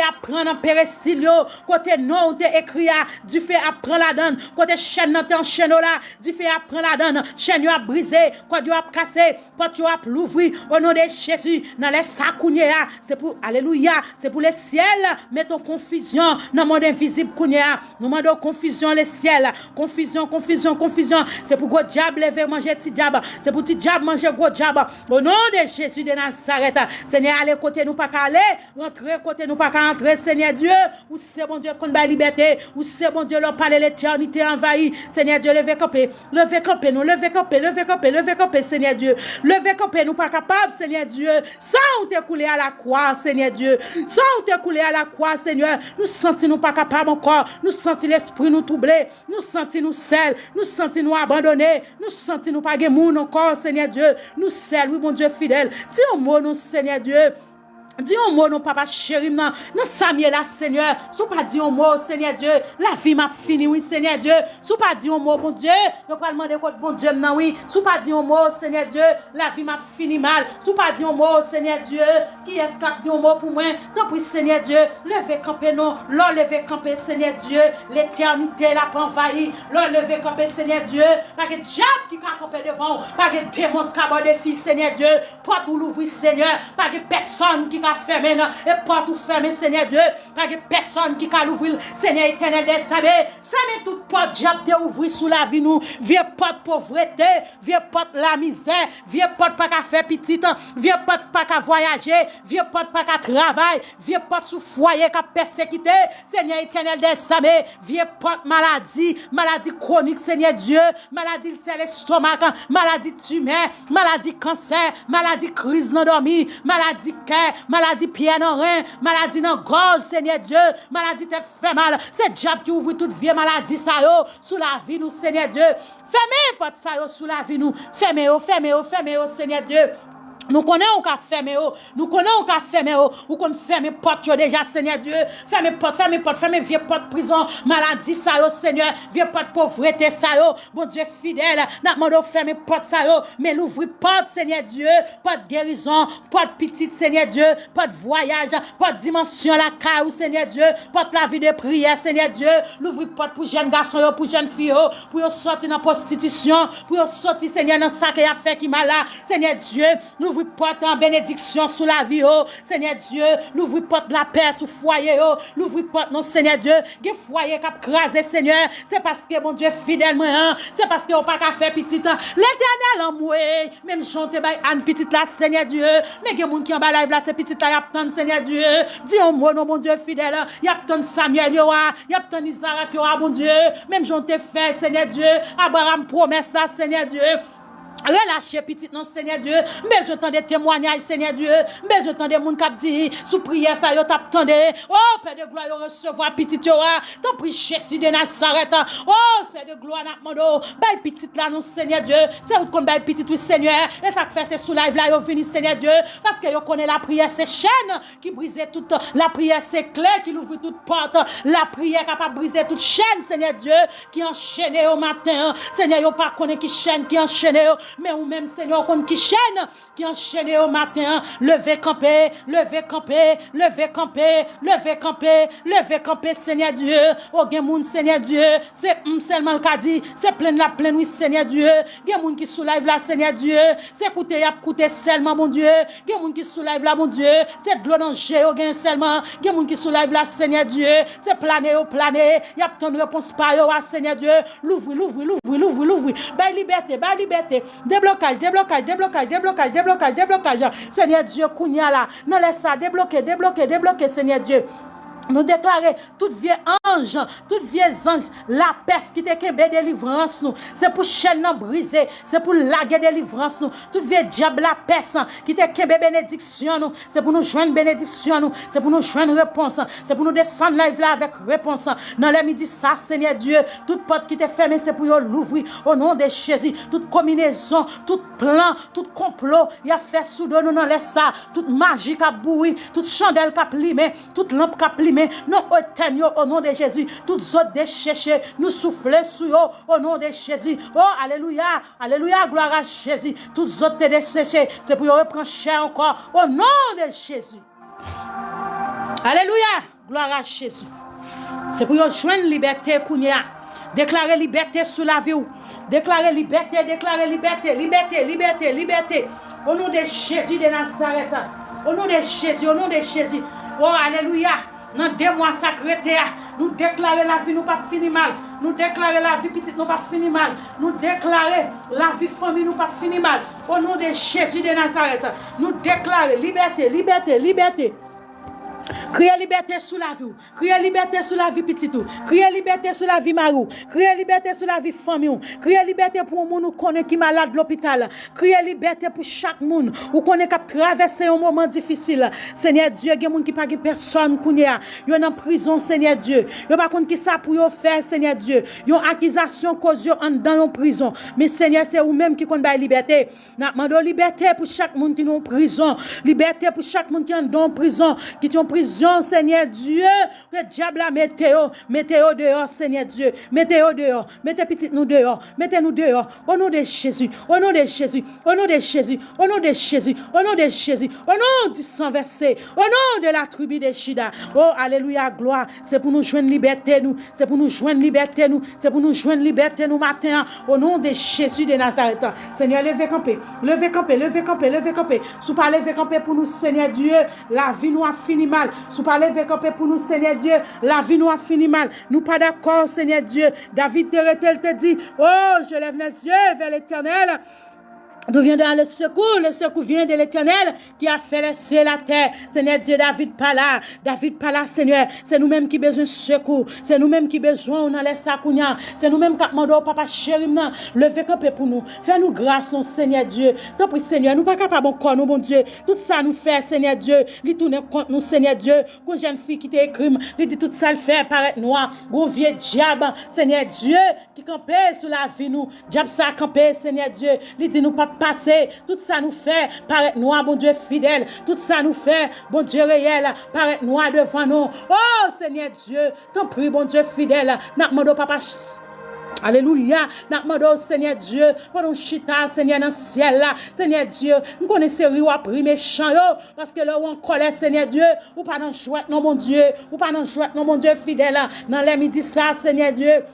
à prendre en Pérestyle, côté non, ou te écrit, du feu à prendre la donne, côté chaîne dans ton chaîne là, du feu à prendre la donne, chaîne a brisé, côté a cassé, porte a l'ouvrir, au nom de Jésus, dans les sacouniers, c'est pour, alléluia, c'est pour les ciels, mettons confusion dans le monde invisible, nous demandons confusion les ciels, confusion, c'est pour gros diable lever manger petit diable, c'est pour petit diable manger gros diable. Au nom de Jésus de Nazareth, Seigneur, allez côté nous pas qu'à aller, rentrer côté nous pas qu'à entrer, Seigneur Dieu, ou c'est bon Dieu qu'on va liberté, ou c'est bon Dieu leur parler l'éternité envahie, Seigneur Dieu, levez camper nous, levez camper, Seigneur Dieu, levez camper nous pas capable, Seigneur Dieu, sans ou te couler à la croix, Seigneur Dieu, sans ou te couler à la croix, Seigneur, nous sentons nous pas capables encore, nous sentons l'esprit nous troubler, nous sentons nous seuls, nous sentons nous abandonnés, nous sentons nous pas moun encore, Seigneur Dieu, nous seuls, oui, mon Dieu fidèle, dis un mot, nous, Seigneur Dieu. Dis un mot, non, papa chéri, non, Samuel, là, Seigneur. Sous pas dit un mot, Seigneur Dieu. La vie m'a fini, oui, Seigneur Dieu. Sous pas dit un mot, bon Dieu. Je pas demander quoi, bon Dieu, non, oui. Sous pas dit un mot, Seigneur Dieu. La vie m'a fini mal. Sous pas dit un mot, Seigneur Dieu. Qui est-ce qui a dit un mot pour moi? Tant pis, Seigneur Dieu. Levez camper, non. L'on levez camper, Seigneur Dieu. L'éternité l'a pas envahi. L'on levez camper, Seigneur Dieu. Pas que diable qui a campé devant. Pas que démon qui a abordé fils, Seigneur Dieu. Porte ou l'ouvrir, Seigneur. Pas que personne qui a fermé et porte ou fermé, Seigneur Dieu. Pas que personne qui a l'ouvrir, Seigneur éternel des armées. Fermez toute porte diable te ouvrir sous la vie nous. Vieux porte pauvreté, vieux porte la misère, vieux porte pas qu'à faire petit, vieux porte pas qu'à voyager, vieux porte pas qu'à travailler, vieux porte sous foyer qu'à persécuter, Seigneur éternel des armées. Vieux porte maladie chronique, Seigneur Dieu, maladie c'est l'estomac, maladie tumeur, maladie cancer, maladie crise non dormi, maladie cœur, maladie pied dans rein, maladie dans gorge, Seigneur Dieu, maladie tête fait mal, c'est diable qui ouvre toute vieille maladie ça yo sous la vie nous, Seigneur Dieu. Fermez porte ça yo sous la vie nous, fermez, Seigneur Dieu. Nous connaissons qu'à fermer, nous connaissons qu'à fermer, ou qu'on ferme porte déjà, Seigneur Dieu. Ferme porte, vieux porte prison, maladie ça yo, Seigneur, vieux porte pauvreté ça yo, bon Dieu fidèle, n'a demandé ferme porte ça yo, mais l'ouvrir porte, Seigneur Dieu, porte guérison, porte petite, Seigneur Dieu, porte voyage, porte dimension la caille, Seigneur Dieu, porte la vie de prière, Seigneur Dieu, l'ouvrir porte pour jeunes garçons, pour jeunes filles, pour sortir dans la prostitution, pour sortir, Seigneur, dans ça qu'il a fait qui mal là, Seigneur Dieu, l'ouvrir porte en bénédiction sous la vie, oh, Seigneur Dieu, l'ouvrir porte la paix sous foyer, oh, l'ouvrir porte non, Seigneur Dieu, des foyers qui a crasé, Seigneur, c'est parce que mon Dieu fidèle, hein, c'est parce que on pas qu'à faire petit, l'éternel en moi, même chante by Anne petite là, Seigneur Dieu, mais il y a des gens qui en bas live là, c'est petit là, y a tant Seigneur Dieu, dis un mot, non, mon Dieu fidèle, y a tant Samuel, y a tant Isaac, mon Dieu, même chante fait, Seigneur Dieu, Abraham promesse ça, Seigneur Dieu. Relâchez petit non Seigneur Dieu, mais je t'en des témoignages Seigneur Dieu, mais je t'en des moun k'ap dit sous prière ça yo t'attendé. Oh Père de gloire yo recevoir petit yo, t'en prie Jésus de Nazareth. Oh Père de gloire n'a mando, bay petit là non Seigneur Dieu, c'est où qu'on bay petit oui Seigneur, et ça fait c'est sous live là yo venu Seigneur Dieu, parce que yo connaît la prière c'est chaîne qui brisait toute la prière c'est clé qui ouvre toute porte, la prière capable briser toute chaîne Seigneur Dieu qui enchaîne au matin. Seigneur yo pas connaît qui chaîne qui enchaîne. Mais ou même Seigneur qu'on qui chaîne qui enchaîne au matin, levez camper Seigneur Dieu. Oh gen moun Seigneur Dieu, c'est seulement le cas dit, c'est plein la pleine oui Seigneur Dieu. Gen moun qui soulève la Seigneur Dieu, c'est écouter y a écouter seulement mon Dieu. Gen moun qui soulève la mon Dieu, c'est de l'eau dans géo gen seulement. Gen moun qui soulève la Seigneur Dieu, c'est planer y a tant de réponse par yo Seigneur Dieu. L'ouvre. Belle liberté. Déblocage. Seigneur Dieu, kounya là. Non, laisse ça, débloquer, Seigneur Dieu. Nous déclarer toute vieille ange, la peste qui te kembe délivrance nous, c'est pour chaîne briser, c'est pour laguer délivrance nous, toute vieille diable la peste qui te kembe bénédiction nous, c'est pour nous joindre bénédiction nous, c'est pour nous joindre réponse, c'est pour nous descendre live là avec réponse. Dans les midi ça Seigneur Dieu, toute porte qui te fermée c'est pour l'ouvrir au nom de Jésus, toute combinaison, tout plan, tout complot, il a fait sous nous dans laisse ça, toute magie qui a boui, toute chandelle qui a plimé, toute lampe qui a plimé. Nous éteignons au nom de Jésus. Toutes autres déchets, nous souffler sur eux au nom de Jésus. Oh, alléluia, gloire à Jésus. Toutes autres déchets, c'est pour reprendre chair encore au nom de Jésus. Alléluia, gloire à Jésus. C'est pour joindre liberté, Kounia. Déclarer liberté sous la vie. Déclarer liberté. Au nom de Jésus de Nazareth. Au nom de Jésus. Oh, alléluia. Dans 2 mois sacrés, Nous déclarer la vie, nous pas fini mal. Nous déclarer la vie petite, nous pas fini mal. Nous déclarer la vie famille, nous pas fini mal. Au nom de Jésus de Nazareth, nous déclarer liberté, liberté, liberté. Criez liberté sous la vie. Criez liberté sous la vie petite. Criez liberté sous la vie marou. Criez liberté sous la vie famille. Criez liberté pour moun qui connaît qui malade de l'hôpital. Criez liberté pour chaque monde ou connaît qui traverser un moment difficile. Seigneur Dieu, il y a moun qui pas personne connaît. Yo en prison Seigneur Dieu. Yo pas connait qui ça pour yo faire Seigneur Dieu. Yo accusation cause yo en dans prison. Mais Seigneur, c'est vous même qui connaît liberté. N'a demandé liberté pour chaque monde qui est en prison. Liberté pour chaque monde qui est en prison, qui est en prison, Seigneur Dieu. Le diable a mettez-vous dehors, Seigneur Dieu. Mettez-vous dehors. Mettez petit nous dehors. Mettez-nous dehors. Au nom de Jésus. Au nom de Jésus. Au nom de Jésus. Au nom de Jésus. Au nom de Jésus. Au nom du sang versé. Au nom de la tribu de Juda. Oh, alléluia, gloire. C'est pour nous joindre liberté, nous. C'est pour nous joindre liberté, nous. C'est pour nous joindre liberté, nous, matin. Au nom de Jésus de Nazareth. Seigneur, levez camper. Levez camper. Levez camper. Levez camper. Sous pas lever camper pour nous, Seigneur Dieu. La vie nous a fini mal. Sous pas lever camper pour nous, Seigneur Dieu. La vie nous a fini mal. Nous pas d'accord, Seigneur Dieu. David te dit, oh, je lève mes yeux vers l'Éternel. D'où viendra le secours? Le secours vient de l'Éternel qui a fait les cieux et la terre. Seigneur Dieu, David pas là. David pas là, Seigneur. C'est nous-mêmes qui besoin de secours. C'est nous-mêmes qui besoin dans les sakounia. C'est nous-mêmes qui demandons au papa chéri. Levez camper pour nous. Fais-nous grâce, mon Seigneur Dieu. Tant pis, Seigneur. Nous pas capables encore, nous, bon Dieu. Tout ça nous fait, Seigneur Dieu. Lui tourne contre nous, Seigneur Dieu. Une jeune fille qui t'écrit, lui dit tout ça le fait paraître noir. Un vieux diable, Seigneur Dieu, qui campait sous la vie nous. Diable ça campé, Seigneur Dieu. Lui dit nous pas passer, tout ça nous fait paraître noir, bon Dieu fidèle, tout ça nous fait, bon Dieu réel, paraître noir devant nous. Oh Seigneur Dieu, t'en prie, bon Dieu fidèle, n'a demandé papa. Alléluia, n'a demandé au Seigneur Dieu, pour nous chita, Seigneur, dans le ciel là, Seigneur Dieu, nous connaissons rien à prix méchant, parce que là où on colère, Seigneur Dieu, ou pas dans jouet, non, mon Dieu, ou pas dans jouet, non, mon Dieu fidèle, dans les midi ça, Seigneur Dieu.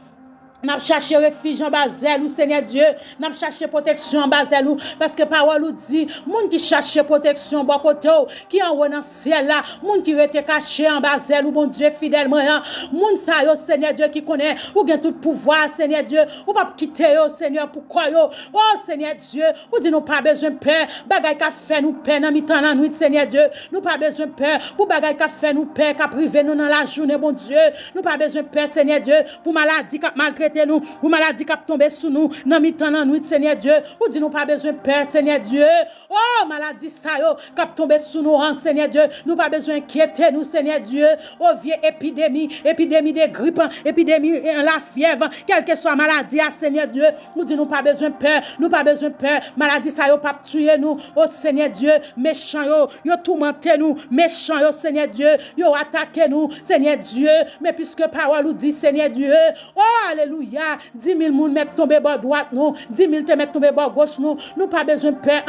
N'a cherché refuge en Basel ou Seigneur Dieu, n'a cherché protection en Basel ou parce que parole nous dit monde qui cherche protection bon côté qui en haut dans ciel là, monde qui rete caché en Basel ou bon Dieu fidèlement, monde ça yo Seigneur Dieu qui connaît ou gain tout pouvoir Seigneur Dieu, ou pas quitter yo Seigneur pourquoi yo. Oh Seigneur Dieu, ou dit nous pas besoin peur, bagay ka fait nous peur dans mi-temps la nuit Seigneur Dieu, nous pas besoin peur pour bagay ka fait nous peur ka priver nous dans la journée bon Dieu, nous pas besoin peur Seigneur Dieu pour maladie ka malgré nous, ou maladie qui a tombé sous nous, dans mi-temps dans nuit, Seigneur Dieu, ou dit nous pas besoin de peur, Seigneur Dieu. Oh, maladie ça yo, qui a tombé sous nous, Seigneur Dieu, nous pas besoin d'inquiéter nous, Seigneur Dieu. Oh, vieille épidémie de grippe, épidémie la fièvre, quelle que soit maladie, Seigneur Dieu, nous dit nous pas besoin de peur, nous pas besoin de peur, maladie ça yo pas tuer nous, oh Seigneur Dieu, méchant yo tourmenté nous, méchant yo, Seigneur Dieu, yo attaqué nous, Seigneur Dieu, mais puisque parole nous dit, Seigneur Dieu, oh, alléluia. 10 000 personnes mettent tomber bord droite nous, 10 000 te mettent tomber bord gauche nous pas besoin de peur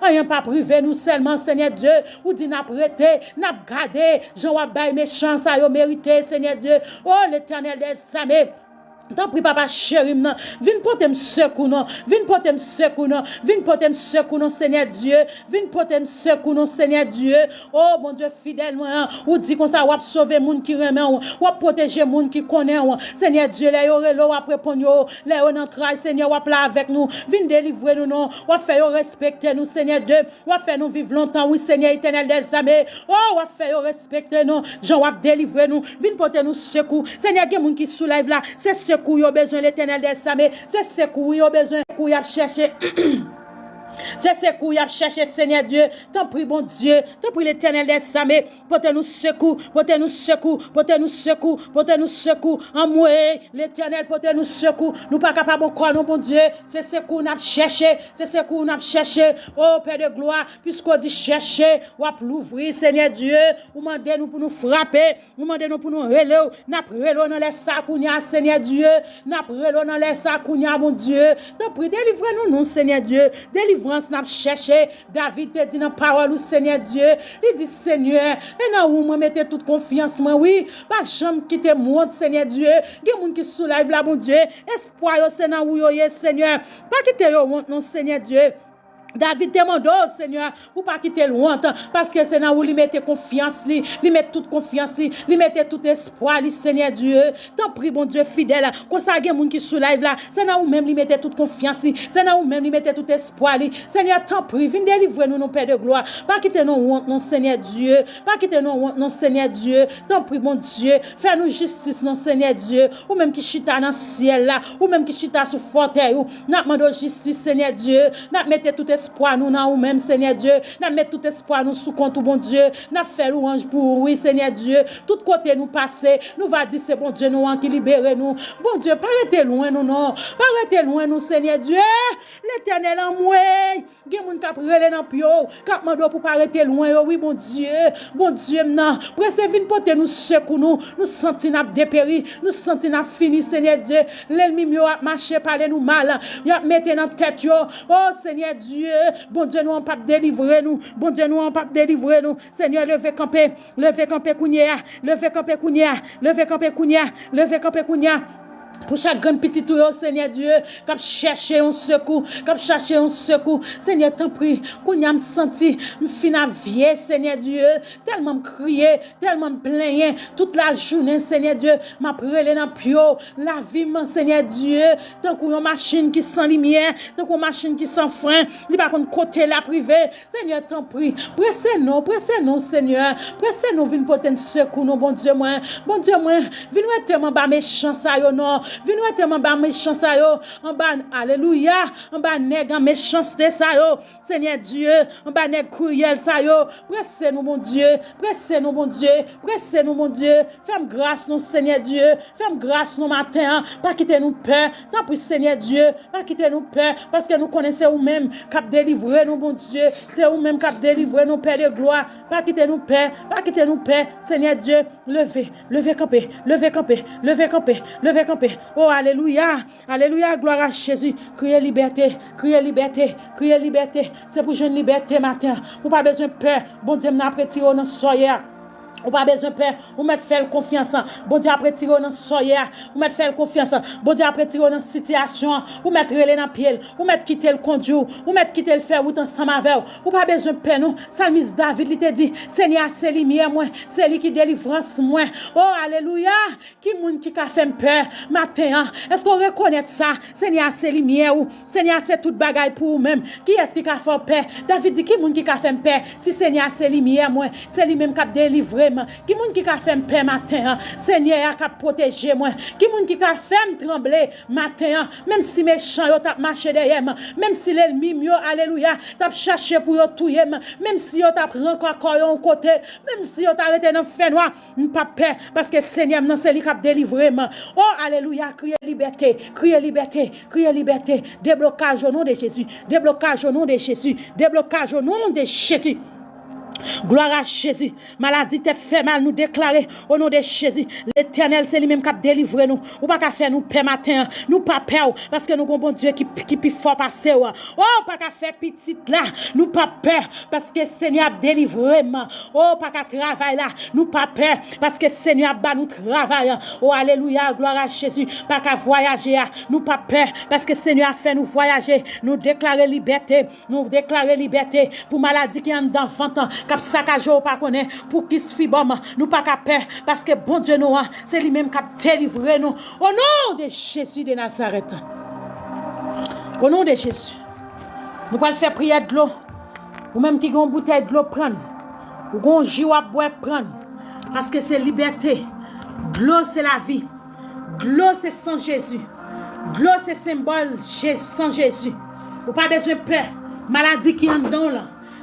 rien pas privé nous seulement Seigneur Dieu, ou dit n'a prêté, n'a gardé, Jean wa bay méchant ça yo mérité Seigneur Dieu. Oh l'Éternel des armées, tant pis papa chéri non, viens porter me secours non, viens porter me secours non, viens porter me secours non Seigneur Dieu, viens porter me secours non Seigneur Dieu. Oh mon Dieu fidèlement, ou dit comme ça ou sauver monde qui remet ou protéger monde qui connaît Seigneur Dieu, les yo relo ou répondre les yo dans travail Seigneur ou là avec nous, viens délivrer nous non, ou faire respecter nous Seigneur Dieu, ou faire nous vivre longtemps oui Seigneur Éternel des armées. Oh ou faire respecter nous, Jean ou délivrer nous, viens porter nous secours Seigneur, il y a monde qui soulève là, c'est secours yo besoin l'Éternel des armées, c'est secours yo besoin pour y chercher. C'est ce qu'on a cherché, Seigneur Dieu. T'en prie, bon Dieu. T'en prie, l'Éternel des armées. Portez-nous secours. Portez-nous secours. Portez-nous secours. Portez-nous secours. En moi, l'Éternel, portez-nous secours. Nous pas capables de croire, non, bon Dieu. C'est ce qu'on a cherché. C'est ce qu'on a cherché. Oh, Père de gloire. Puisqu'on dit chercher, ou à l'ouvrir, Seigneur Dieu. Ou mandez-nous pour nous frapper. Ou mandez-nous pour nous relever. N'a prelo dans les sakounia, Seigneur Dieu. N'a prelo dans les sakounia, mon Dieu. T'en prie, délivrez-nous, non, Seigneur Dieu. Délivrance n'a cherché. David te dit dans parole, Seigneur Dieu. Il dit, Seigneur, et non, où moi mettez toute confiance, moi, oui. Pas jamais quitter moi, Seigneur Dieu. Il y a des gens qui soulèvent là, mon Dieu. Espoir, c'est dans où Seigneur. Pas quitter yo, non, Seigneur Dieu. David demande, Seigneur, pour pas quitter loin, parce que c'est là où il mettait confiance, il met toute confiance, il mettait tout espoir, Seigneur Dieu. T'en prie, bon Dieu fidèle, quand ça y a des gens qui sous live là, c'est là où même il mettait toute confiance, c'est là où même il mettait tout espoir. Seigneur, t'en prie, viens délivrer nous, Père de gloire. Pas quitter nos honte, non, Seigneur Dieu. Pas quitter nos honte, non, Seigneur Dieu. T'en prie, bon Dieu, fais-nous justice, non, Seigneur Dieu. Ou même qui chita dans le ciel là, ou même qui chita sous fauteuil, n'a demandé justice, Seigneur Dieu. N'a mettez tout espoir nous dans nous même Seigneur Dieu, n'a mettre tout espoir nous sous compte bon Dieu, n'a fait louange pour oui Seigneur Dieu, tout côté nous passer, nous va dire c'est bon Dieu nous qui libérer nous. Bon Dieu, pas rester loin nous non, pas rester loin nous Seigneur Dieu. L'Éternel en moi, gen moun k'ap relé dans pio, k'ap mando pour pas rester loin oui bon Dieu non, presse vinn porter nous secours nous senti n'a dépéri, nous senti n'a fini Seigneur Dieu, l'ennemi mieux a marché parler nous mal, y a mettre dans tête yo, oh Seigneur Dieu, bon Dieu nous on pas délivrer nous, bon Dieu nous on pas délivrer nous, Seigneur levez camper kounia, levez camper kounia. Pour chaque grande petite tout, Seigneur Dieu, comme chercher un secours, Seigneur, t'en prie, qu'on y a me senti, me fin à vieille, Seigneur Dieu, tellement me crier, tellement me plaigner, toute la journée, Seigneur Dieu, m'a prélé dans pio, la vie, mon Seigneur Dieu, tant qu'on machine qui sans lumière, tant qu'on machine qui sans frein, il va contre côté la privée, Seigneur, t'en prie, pressez-nous, Seigneur, pressez-nous, viens porter un secours, non, bon Dieu, moi, viens tellement bas méchant, ça, yo, non, vino tellement bas méchanceté yo en bas alléluia en bas nèg en méchanceté ça yo Seigneur Dieu en bas nèg cruel ça yo pressez-nous mon Dieu fais grâce nous Seigneur Dieu fais grâce nous matin pas quitter nous peur tant pis Seigneur Dieu pas quitter nous peur parce que nous connaissons vous même cap délivrer nous mon Dieu c'est vous même cap délivrer nous Père de gloire pas quitter nous peur Seigneur Dieu levez camper oh alléluia gloire à Jésus criez liberté c'est pour jeune liberté matin ou pas besoin de peur bon Dieu m'a après tirer dans soyer ou pas besoin peur ou mettre faire confiance bon Dieu après tirer dans soyer ou mettre faire confiance bon Dieu après tirer dans situation ou mettre relé dans pied ou mettre quitter le conduit ou mettre quitter le faire route ensemble avec ou pas besoin peur non Salmis David il te dit Seigneur c'est lumière moi c'est lui qui délivrance moi oh alléluia qui moun qui ka fait peur matin est-ce qu'on reconnaît ça Seigneur c'est lumière ou Seigneur c'est toute bagaille pour vous même qui est-ce qui ka fait peur David dit qui moun qui ka fait peur si Seigneur c'est lumière moi c'est lui même qui délivrer qui moun qui ka fait me paix matin Seigneur a protéger moi qui moun qui ka fait me trembler matin même si méchant yo t'a marché derrière même si l'ennemi mieux alléluia t'a cherché pour yo touyer même si yo t'a encore un côté même si yo t'a arrêté dans fait noir pas peur parce que Seigneur non c'est lui qui a délivré oh alléluia criez liberté déblocage au nom de Jésus gloire à Jésus. Maladie tête fait mal nous déclarer au nom de Jésus. L'Éternel c'est lui-même qui a délivré nous. Ou pas qu'à faire nous paix matin, nous pas peur parce que nous avons bon Dieu qui plus fort passer. Oh pas qu'à faire petite là, nous pas peur parce que Seigneur a délivré. Oh pas qu'à travailler là, nous pas peur parce que Seigneur a ba nous travail. Oh alléluia, gloire à Jésus. Pas qu'à voyager, nous pas peur parce que Seigneur a fait nous voyager, nous déclarer liberté pour maladie qui en dans 20 ans. Cap saccage ou pas connaît pour qui se fibom nous pas qu'à peur parce que bon Dieu nous c'est lui même qui a délivré nous au nom de Jésus de Nazareth au nom de Jésus nous allons faire prière de l'eau ou même qui ont une bouteille de l'eau prendre ou gon jus à boire prendre parce que c'est liberté de l'eau c'est la vie de l'eau c'est sans Jésus de l'eau c'est symbole sans Jésus ou pas besoin de peur maladie qui en dedans là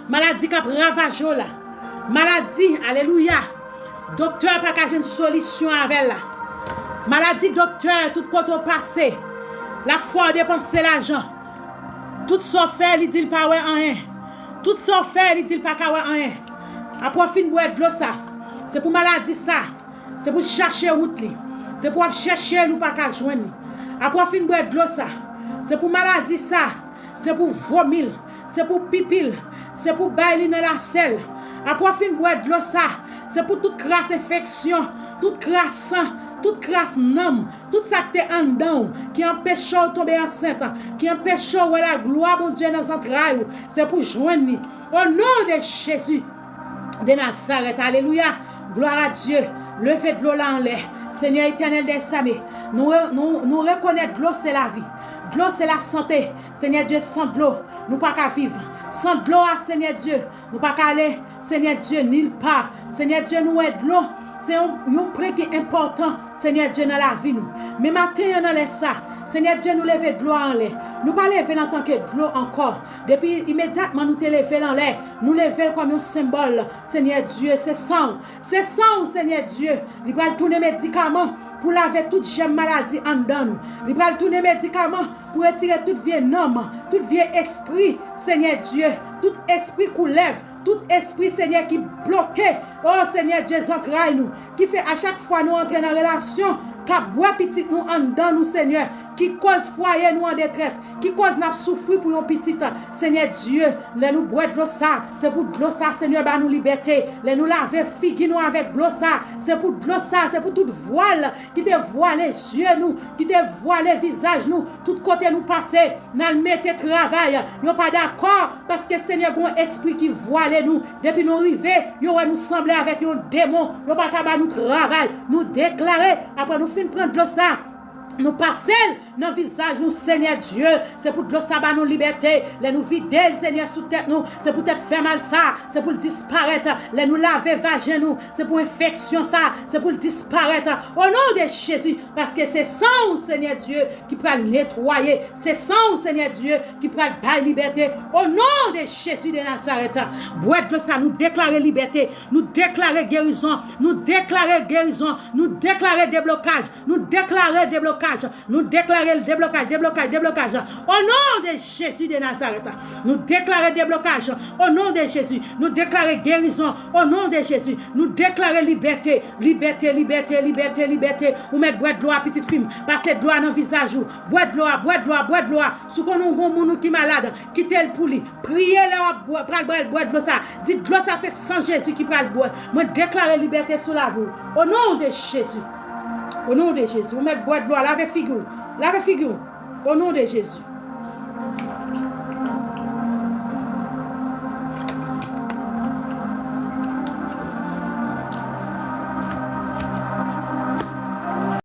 maladie qui a ravagé là. Maladie, alléluia. Docteur pas qu'à une solution avec là. Maladie docteur tout côté passé. La foi dépenser l'argent. Tout ça fait il dit pas ouais rien. Tout ça fait il dit pas ouais rien. Après fin boire de l'eau ça. C'est pour maladie ça. C'est pour chercher route li. C'est pour chercher nous pas qu'à joindre. Après fin boire de l'eau ça. C'est pour maladie ça. C'est pour vomir. C'est pour pipil. C'est pour bailler dans la selle. Après fin boire de l'eau ça, c'est pour toute crasse infection, toute crasse sang, toute grâce nom, tout ça qui est en dedans, qui empêche de tomber enceinte, qui empêche de voir la gloire, mon Dieu, dans les entrailles, c'est pour joindre. Au nom de Jésus de Nazareth, alléluia, gloire à Dieu, levez de l'eau là en l'air. Seigneur éternel des Samés, nous reconnaissons que l'eau c'est la vie, de l'eau c'est la santé. Seigneur Dieu, sans de l'eau, nous ne pouvons pas vivre. Sans de l'eau, Seigneur Dieu, nous ne pouvons pas aller, Seigneur Dieu, nulle part. Seigneur Dieu, nous aide l'eau. C'est un prix qui est important, Seigneur Dieu, dans la vie. Nous. Mais matin, on a ça. Seigneur Dieu, nous levons de l'eau en l'air. Nous ne pas lever en tant que de l'eau encore. Depuis immédiatement, nous te levons en l'air. Nous levons comme un symbole. Seigneur Dieu, c'est sang. C'est sang, Seigneur Dieu. Il va tourner médicaments pour laver toute gemme maladie en dedans nous. Il va tourner médicaments pour retirer toute vieille homme, tout vieux esprit, Seigneur Dieu. Tout esprit qu'on lève. Tout esprit, Seigneur, qui bloque, oh Seigneur Dieu, entrailles nous, qui fait à chaque fois nous entrer dans la relation, qui boit petit nous en dedans, nous, Seigneur, qui cause foyer nous en détresse, qui cause nous souffrir pour nos petites, Seigneur Dieu, les nous boire de l'eau ça, c'est pour de l'eau ça, Seigneur, bah nous liberté, les nous laver figue nous avec de l'eau ça, c'est pour de l'eau ça, c'est pour toute voile qui te voile les yeux nous, qui te voile les visages nous, tout côté nous passer, nous mettre travail, nous pas d'accord, parce que Seigneur, un esprit qui voile nous, depuis nous arriver, nous nous sembler avec un démon, nous pas capable nous travail, nous déclarer, après nous fin prendre de l'eau ça, nous passer dans le visage, nous, Seigneur Dieu, c'est pour le sabbat, nous liberté, les nous vider, Seigneur, sous tête, nous, c'est pour être faire mal ça, c'est pour disparaître, les nous laver, vagin, nous, c'est pour infection ça, c'est pour disparaître, au nom de Jésus, parce que c'est sang, Seigneur Dieu, qui peut nettoyer, c'est sang, Seigneur Dieu, qui peut bailler liberté, au nom de Jésus de Nazareth, boîte de ça, nous déclarer liberté, nous déclarer guérison, nous déclarer guérison, nous déclarer déblocage, nous déclarer déblocage, nous déclarer le déblocage. Au nom de Jésus de Nazareth, nous déclarer déblocage. Au nom de Jésus, nous déclarer guérison. Au nom de Jésus, nous déclarer liberté. Ou mettre boîte de l'eau à petite fille, passer de l'eau dans le visage. Boîte de l'eau. Sous qu'on a un monde qui est malade, quittez le pour lui. Priez là, boîte de l'eau ça. Dites de l'eau ça, c'est sans Jésus qui prend le bois. Moi déclarer liberté sous la vous. Au nom de Jésus. Au nom de Jésus, vous mettez boîte de l'eau, lavez figure. Au nom de Jésus.